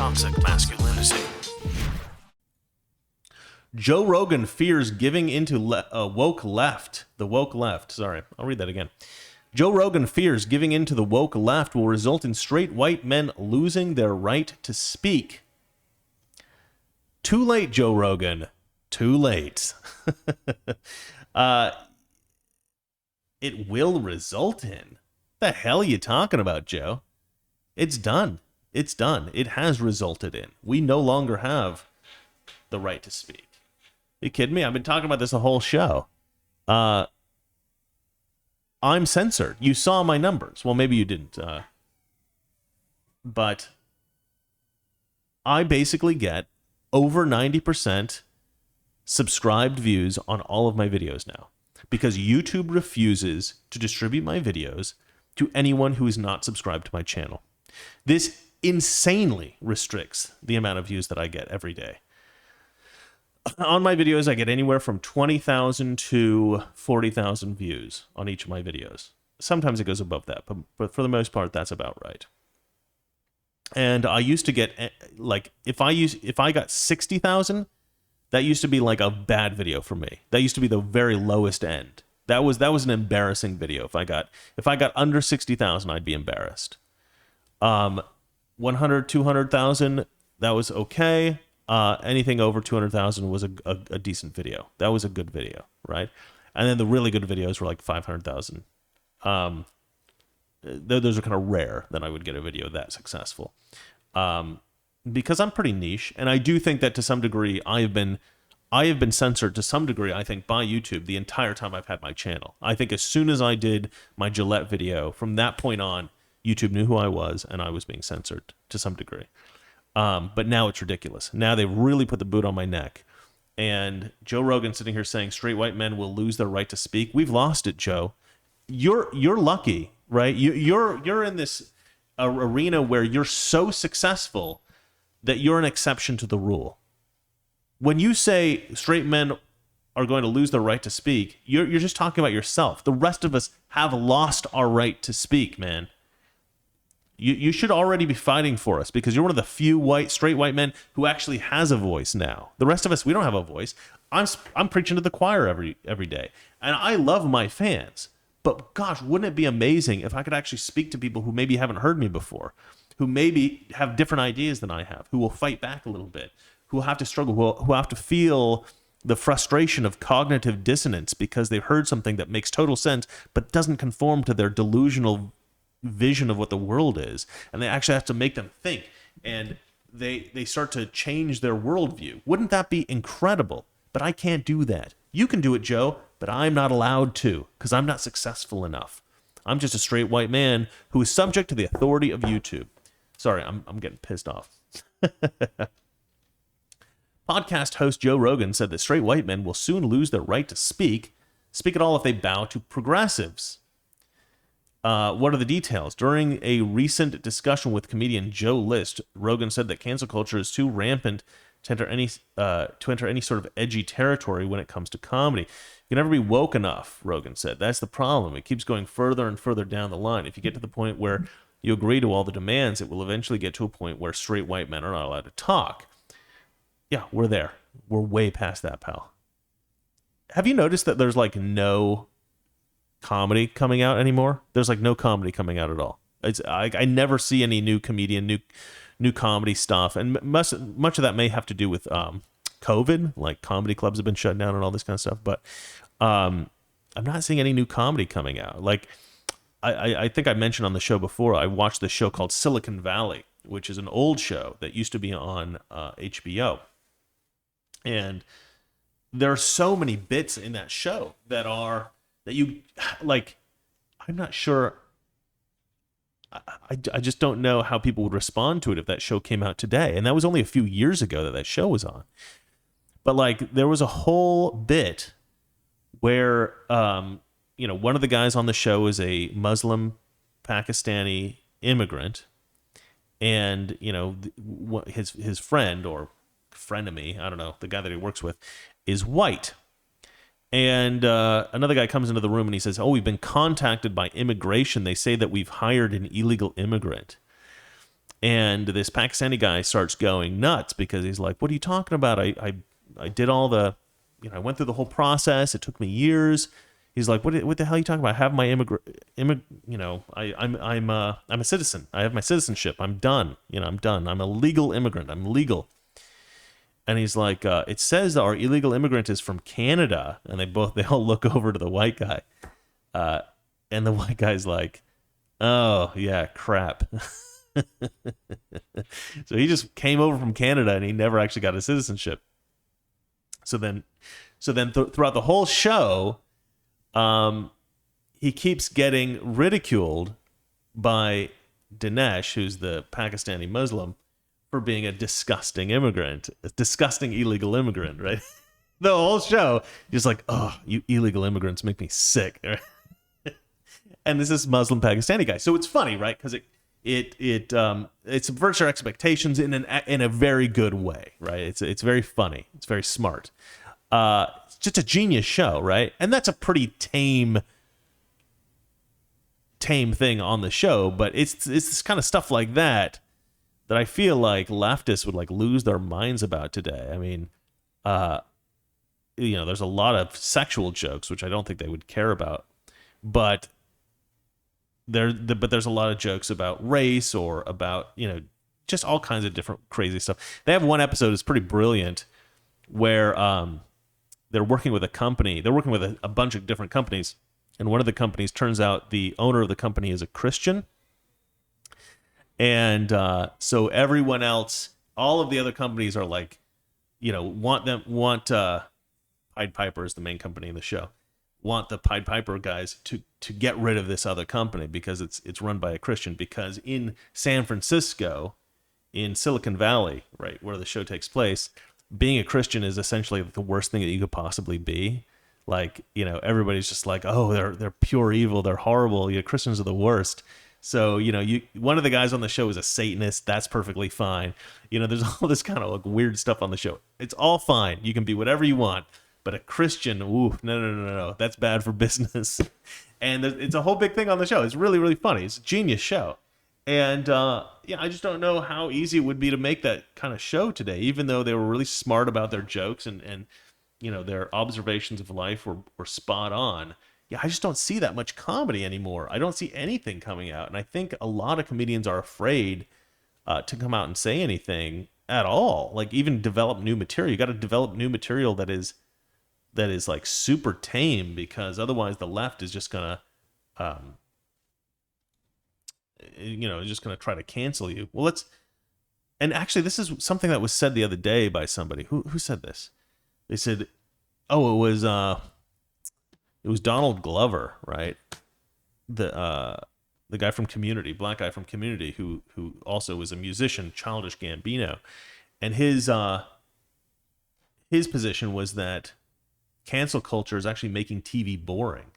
toxic masculinity. Joe Rogan fears giving into woke left. The woke left. Sorry, I'll read that again. Joe Rogan fears giving into the woke left will result in straight white men losing their right to speak. Too late, Joe Rogan. Too late. It will result in. The hell are you talking about, Joe? It's done. It's done. It has resulted in. We no longer have the right to speak. You kidding me? I've been talking about this the whole show. I'm censored. You saw my numbers. Well, maybe you didn't. But I basically get over 90% subscribed views on all of my videos now, because YouTube refuses to distribute my videos to anyone who is not subscribed to my channel. This insanely restricts the amount of views that I get every day. On my videos, I get anywhere from 20,000 to 40,000 views on each of my videos. Sometimes it goes above that, but for the most part, that's about right. And I used to get, like, if I got 60,000, that used to be like a bad video for me. That used to be the very lowest end. That was an embarrassing video. If I got under 60,000, I'd be embarrassed. 100, 200,000, that was okay. Anything over 200,000 was a decent video. That was a good video, right? And then the really good videos were like 500,000. Those are kind of rare that I would get a video that successful. Because I'm pretty niche, and I do think that to some degree I have been censored to some degree, I think, by YouTube the entire time I've had my channel. I think as soon as I did my Gillette video, from that point on, YouTube knew who I was, and I was being censored to some degree. But now it's ridiculous. Now they've really put the boot on my neck. And Joe Rogan sitting here saying straight white men will lose their right to speak. We've lost it, Joe. You're lucky, right? You're in this arena where you're so successful that you're an exception to the rule. When you say straight men are going to lose their right to speak, you're just talking about yourself. The rest of us have lost our right to speak, man. You should already be fighting for us, because you're one of the few straight white men who actually has a voice now. The rest of us, we don't have a voice. I'm preaching to the choir every day, and I love my fans. But gosh, wouldn't it be amazing if I could actually speak to people who maybe haven't heard me before, who maybe have different ideas than I have, who will fight back a little bit, who will have to struggle, who have to feel the frustration of cognitive dissonance because they've heard something that makes total sense but doesn't conform to their delusional vision of what the world is, and they actually have to make them think, and they start to change their worldview. Wouldn't that be incredible? But I can't do that. You can do it, Joe, but I'm not allowed to, because I'm not successful enough. I'm just a straight white man who is subject to the authority of YouTube. Sorry, I'm getting pissed off. Podcast host Joe Rogan said that straight white men will soon lose their right to speak at all if they bow to progressives. What are the details? During a recent discussion with comedian Joe List, Rogan said that cancel culture is too rampant to enter any sort of edgy territory when it comes to comedy. You can never be woke enough, Rogan said. That's the problem. It keeps going further and further down the line. If you get to the point where you agree to all the demands, it will eventually get to a point where straight white men are not allowed to talk. Yeah, we're there. We're way past that, pal. Have you noticed that there's like no comedy coming out anymore? There's like no comedy coming out at all. I never see any new comedian, new comedy stuff, and much of that may have to do with COVID. Like comedy clubs have been shut down and all this kind of stuff. But I'm not seeing any new comedy coming out. Like I think I mentioned on the show before, I watched this show called Silicon Valley, which is an old show that used to be on HBO, and there are so many bits in that show that you like. I'm not sure. I just don't know how people would respond to it if that show came out today. And that was only a few years ago that show was on. But like, there was a whole bit where, one of the guys on the show is a Muslim Pakistani immigrant, and his friend or frenemy, I don't know, the guy that he works with, is white. And another guy comes into the room and he says, we've been contacted by immigration. They say that we've hired an illegal immigrant. And this Pakistani guy starts going nuts because he's like, "What are you talking about? I did all the, I went through the whole process. It took me years." He's like, "What the hell are you talking about? I have my I'm a citizen. I have my citizenship. I'm done. I'm done. I'm a legal immigrant. I'm legal." And he's like, "It says our illegal immigrant is from Canada." And they all look over to the white guy, and the white guy's like, "Oh yeah, crap." So he just came over from Canada and he never actually got a citizenship. So then throughout the whole show, he keeps getting ridiculed by Dinesh, who's the Pakistani Muslim, for being a disgusting immigrant, a disgusting illegal immigrant, right? The whole show, he's like, "Oh, you illegal immigrants make me sick." And this is Muslim Pakistani guy. So it's funny, right? Because it subverts your expectations in a very good way, right? It's very funny. It's very smart. It's just a genius show, right? And that's a pretty tame thing on the show, but it's this kind of stuff like that I feel like leftists would like lose their minds about today. I mean, there's a lot of sexual jokes which I don't think they would care about, but there's a lot of jokes about race or about, just all kinds of different crazy stuff. They have one episode that's pretty brilliant where they're working with a company. They're working with a bunch of different companies, and one of the companies, turns out the owner of the company is a Christian. And so everyone else, all of the other companies are like, want Pied Piper is the main company in the show, want the Pied Piper guys to get rid of this other company because it's run by a Christian. Because in San Francisco, in Silicon Valley, right, where the show takes place, being a Christian is essentially the worst thing that you could possibly be. Like, everybody's just like, "Oh, they're pure evil, they're horrible. Christians are the worst." So, one of the guys on the show is a Satanist. That's perfectly fine. There's all this kind of like weird stuff on the show. It's all fine. You can be whatever you want. But a Christian, ooh, no. That's bad for business. And it's a whole big thing on the show. It's really, really funny. It's a genius show. And, I just don't know how easy it would be to make that kind of show today, even though they were really smart about their jokes and their observations of life were spot on. Yeah, I just don't see that much comedy anymore. I don't see anything coming out. And I think a lot of comedians are afraid to come out and say anything at all. Like, even develop new material. You got to develop new material that is like super tame, because otherwise the left is just gonna just gonna try to cancel you. Well, and actually this is something that was said the other day by somebody. Who said this? They said, "Oh, it was Donald Glover, right? The guy from Community, black guy from Community, who also was a musician, Childish Gambino." And his position was that cancel culture is actually making TV boring.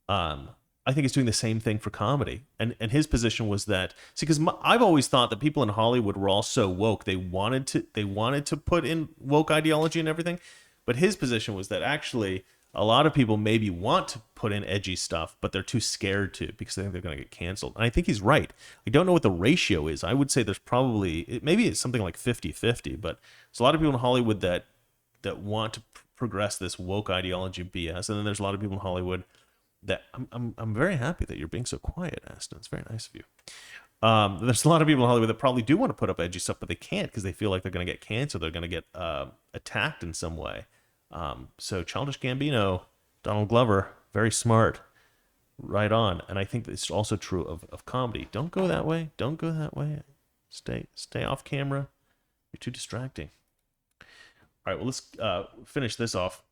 I think it's doing the same thing for comedy. And his position was that, because I've always thought that people in Hollywood were all so woke, they wanted to put in woke ideology and everything. But his position was that actually a lot of people maybe want to put in edgy stuff, but they're too scared to because they think they're going to get canceled. And I think he's right. I don't know what the ratio is. I would say there's probably, maybe it's something like 50-50, but there's a lot of people in Hollywood that want to progress this woke ideology BS. And then there's a lot of people in Hollywood that I'm very happy that you're being so quiet, Aston. It's very nice of you. There's a lot of people in Hollywood that probably do want to put up edgy stuff, but they can't because they feel like they're going to get canceled. They're going to get attacked in some way. So Childish Gambino, Donald Glover, very smart, right on. And I think it's also true of comedy. Don't go that way. Don't go that way. Stay off camera. You're too distracting. All right, well, let's finish this off.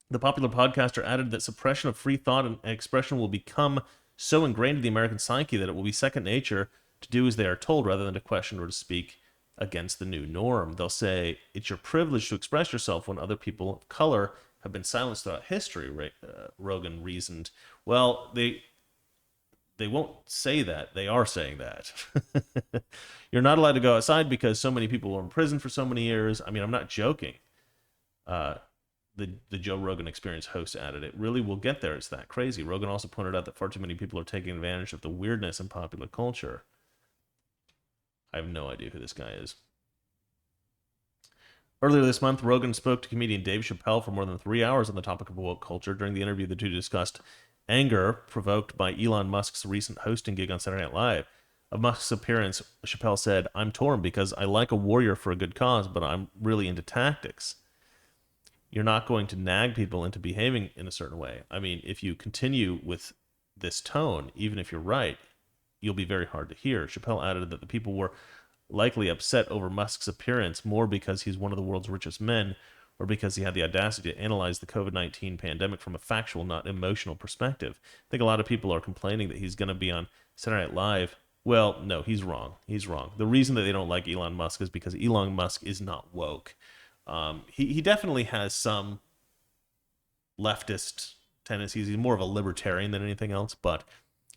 The popular podcaster added that suppression of free thought and expression will become so ingrained in the American psyche that it will be second nature to do as they are told rather than to question or to speak against the new norm. They'll say, it's your privilege to express yourself when other people of color have been silenced throughout history, Rogan reasoned. Well, they won't say that. They are saying that. You're not allowed to go outside because so many people were in prison for so many years. I mean, I'm not joking. The Joe Rogan Experience host added, it really will get there. It's that crazy. Rogan also pointed out that far too many people are taking advantage of the weirdness in popular culture. I have no idea who this guy is. Earlier this month, Rogan spoke to comedian Dave Chappelle for more than 3 hours on the topic of woke culture. During the interview, the two discussed anger provoked by Elon Musk's recent hosting gig on Saturday Night Live. Of Musk's appearance, Chappelle said, "I'm torn because I like a warrior for a good cause, but I'm really into tactics. You're not going to nag people into behaving in a certain way. I mean, if you continue with this tone, even if you're right, you'll be very hard to hear." Chappelle added that the people were likely upset over Musk's appearance more because he's one of the world's richest men or because he had the audacity to analyze the COVID-19 pandemic from a factual, not emotional perspective. I think a lot of people are complaining that he's going to be on Saturday Night Live. Well, no, he's wrong. He's wrong. The reason that they don't like Elon Musk is because Elon Musk is not woke. He definitely has some leftist tendencies. He's more of a libertarian than anything else, but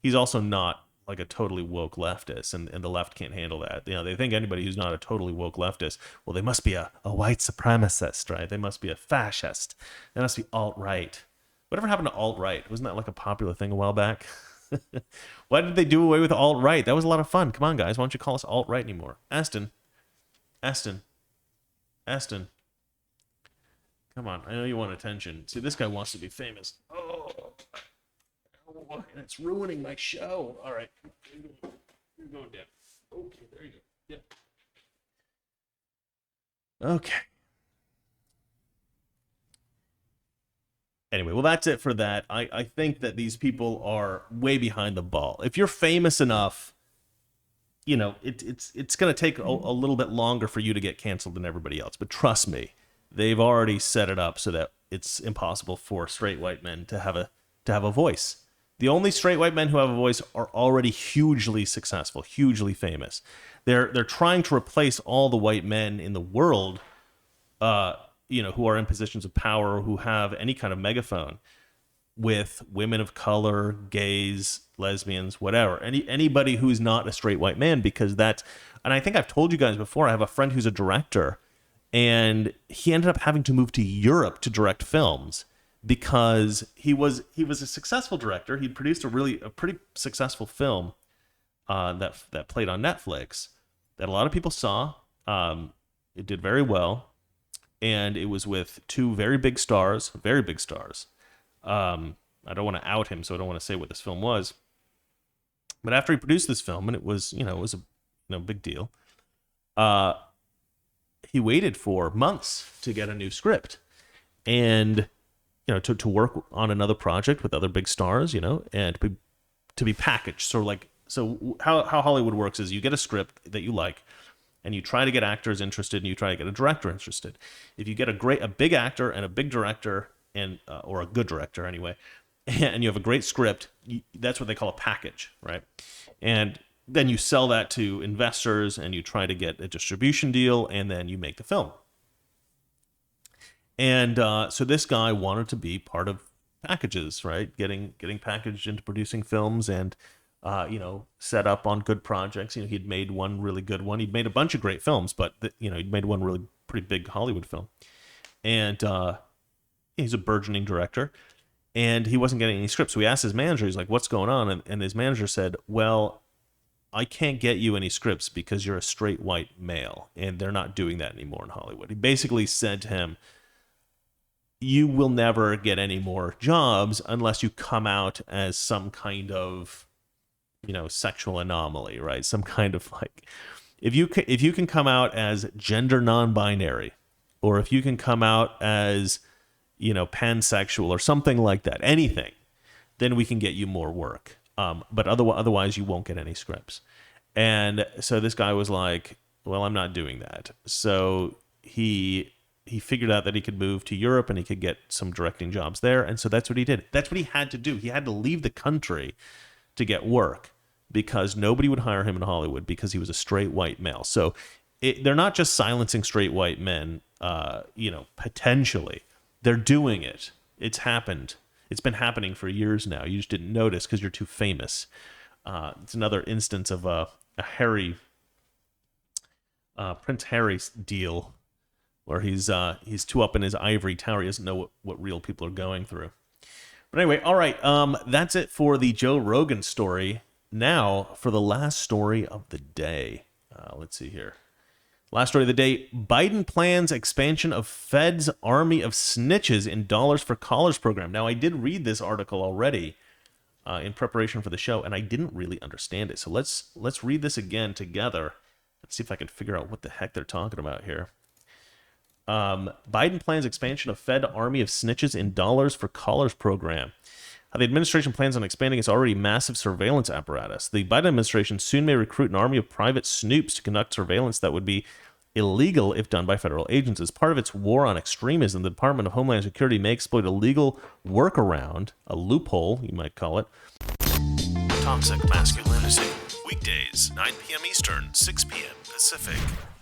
he's also not like a totally woke leftist, and the left can't handle that. You know, they think anybody who's not a totally woke leftist, well, they must be a white supremacist, right? They must be a fascist. They must be alt-right. Whatever happened to alt-right? Wasn't that like a popular thing a while back? Why did they do away with alt-right? That was a lot of fun. Come on, guys. Why don't you call us alt-right anymore? Aston. Come on. I know you want attention. See, this guy wants to be famous. Oh, and it's ruining my show. All right. You're going down. Okay, there you go. Yep. Okay. Anyway, well, that's it for that. I think that these people are way behind the ball. If you're famous enough, you know, it's going to take a little bit longer for you to get canceled than everybody else. But trust me, they've already set it up so that it's impossible for straight white men to have a voice. The only straight white men who have a voice are already hugely successful, hugely famous. They're trying to replace all the white men in the world, who are in positions of power, who have any kind of megaphone, with women of color, gays, lesbians, whatever. Anybody who's not a straight white man, because that's, and I think I've told you guys before, I have a friend who's a director, and he ended up having to move to Europe to direct films because he was a successful director. He'd produced a pretty successful film that played on Netflix that a lot of people saw. It did very well, and it was with two very big stars. I don't want to out him, so I don't want to say what this film was. But after he produced this film, and it was a big deal, he waited for months to get a new script, and to work on another project with other big stars, and to be packaged. So how Hollywood works is you get a script that you like, and you try to get actors interested, and you try to get a director interested. If you get a big actor and a big director, and or a good director anyway, and you have a great script, that's what they call a package, right? And then you sell that to investors, and you try to get a distribution deal, and then you make the film. And so this guy wanted to be part of packages, right? Getting packaged into producing films, and set up on good projects. He'd made one really good one. He'd made a bunch of great films, but he'd made one really pretty big Hollywood film. And he's a burgeoning director, and he wasn't getting any scripts. So he asked his manager, he's like, "What's going on?" And his manager said, "Well, I can't get you any scripts because you're a straight white male, and they're not doing that anymore in Hollywood." He basically said to him, "You will never get any more jobs unless you come out as some kind of, sexual anomaly, right? Some kind of if you can come out as gender non-binary, or if you can come out as, pansexual or something like that, anything, then we can get you more work. But otherwise you won't get any scripts." And so this guy was like, "Well, I'm not doing that." So he figured out that he could move to Europe and he could get some directing jobs there. And so that's what he did. That's what he had to do. He had to leave the country to get work because nobody would hire him in Hollywood because he was a straight white male. So they're not just silencing straight white men, potentially. They're doing it. It's happened. It's been happening for years now. You just didn't notice because you're too famous. It's another instance of a Prince Harry deal, where he's too up in his ivory tower. He doesn't know what real people are going through. But anyway, all right, that's it for the Joe Rogan story. Now for the last story of the day. Let's see here. Last story of the day, Biden plans expansion of Fed's army of snitches in dollars for collars program. Now, I did read this article already in preparation for the show, and I didn't really understand it. So let's read this again together. Let's see if I can figure out what the heck they're talking about here. Biden plans expansion of Fed army of snitches in dollars for collars program. The administration plans on expanding its already massive surveillance apparatus. The Biden administration soon may recruit an army of private snoops to conduct surveillance that would be illegal if done by federal agents. As part of its war on extremism, the Department of Homeland Security may exploit a legal workaround, a loophole, you might call it. Toxic Masculinity. Weekdays, 9 p.m. Eastern, 6 p.m. Pacific.